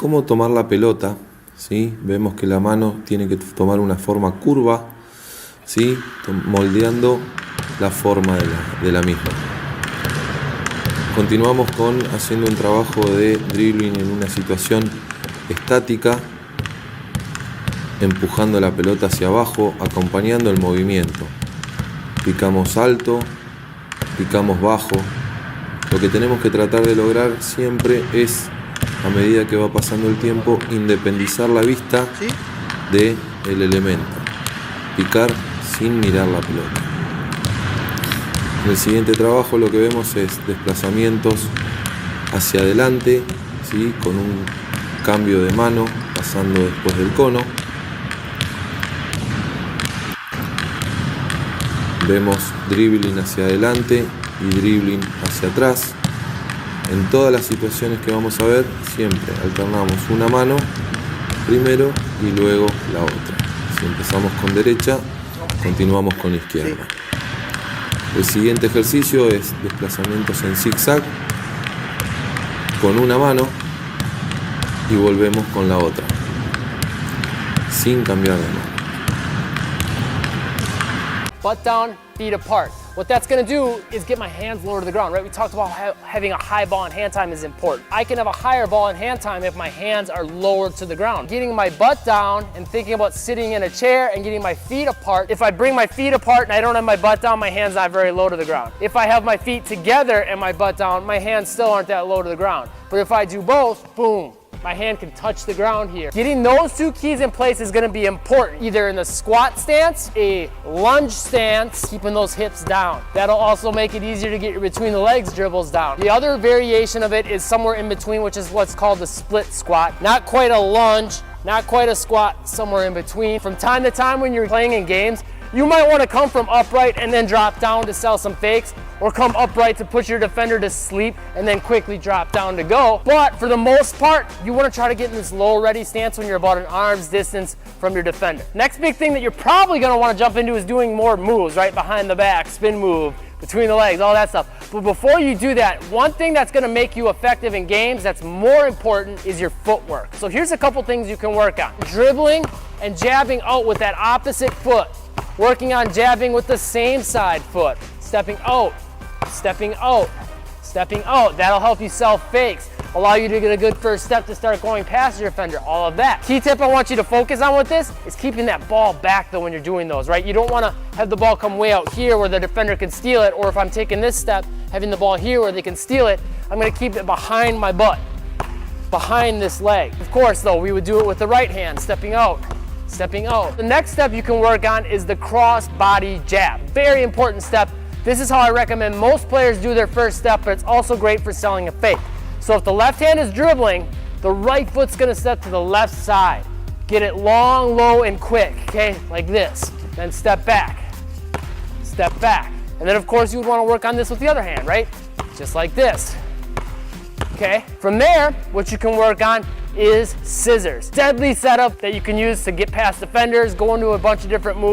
cómo tomar la pelota, ¿sí? Vemos que la mano tiene que tomar una forma curva, ¿sí? Moldeando la forma de la misma. Continuamos haciendo un trabajo de dribbling en una situación estática, empujando la pelota hacia abajo, acompañando el movimiento. Picamos alto, picamos bajo. Lo que tenemos que tratar de lograr siempre es, a medida que va pasando el tiempo, independizar la vista del elemento. Picar sin mirar la pelota. En el siguiente trabajo lo que vemos es desplazamientos hacia adelante, ¿sí? Con un cambio de mano, pasando después del cono. Vemos dribbling hacia adelante y dribbling hacia atrás. En todas las situaciones que vamos a ver, siempre alternamos una mano primero y luego la otra. Si empezamos con derecha, continuamos con izquierda. El siguiente ejercicio es desplazamientos en zigzag con una mano y volvemos con la otra, sin cambiar de mano. Butt down, feet apart. What that's gonna do is get my hands lower to the ground, right? We talked about how having a high ball and hand time is important. I can have a higher ball and hand time if my hands are lower to the ground. Getting my butt down and thinking about sitting in a chair and getting my feet apart. If I bring my feet apart and I don't have my butt down, my hand's not very low to the ground. If I have my feet together and my butt down, my hands still aren't that low to the ground. But if I do both, boom, my hand can touch the ground here. Getting those two keys in place is gonna be important, either in the squat stance, a lunge stance, keeping those hips down. That'll also make it easier to get your between the legs dribbles down. The other variation of it is somewhere in between, which is what's called the split squat. Not quite a lunge, not quite a squat, somewhere in between. From time to time when you're playing in games, you might want to come from upright and then drop down to sell some fakes, or come upright to put your defender to sleep and then quickly drop down to go. But for the most part, you want to try to get in this low ready stance when you're about an arm's distance from your defender. Next big thing that you're probably going to want to jump into is doing more moves, right? Behind the back, spin move, between the legs, all that stuff. But before you do that, one thing that's going to make you effective in games that's more important is your footwork. So here's a couple things you can work on. Dribbling and jabbing out with that opposite foot. Working on jabbing with the same side foot. Stepping out, stepping out, stepping out. That'll help you sell fakes. Allow you to get a good first step to start going past your defender, all of that. Key tip I want you to focus on with this is keeping that ball back though when you're doing those, right? You don't want to have the ball come way out here where the defender can steal it, or if I'm taking this step, having the ball here where they can steal it, I'm going to keep it behind my butt, behind this leg. Of course though, we would do it with the right hand, stepping out. Stepping out. The next step you can work on is the cross body jab. Very important step. This is how I recommend most players do their first step, but it's also great for selling a fake. So if the left hand is dribbling, the right foot's gonna step to the left side. Get it long, low, and quick, okay? Like this. Then step back. Step back. And then of course you would wanna work on this with the other hand, right? Just like this. Okay? From there, what you can work on is scissors. Deadly setup that you can use to get past defenders, go into a bunch of different moves.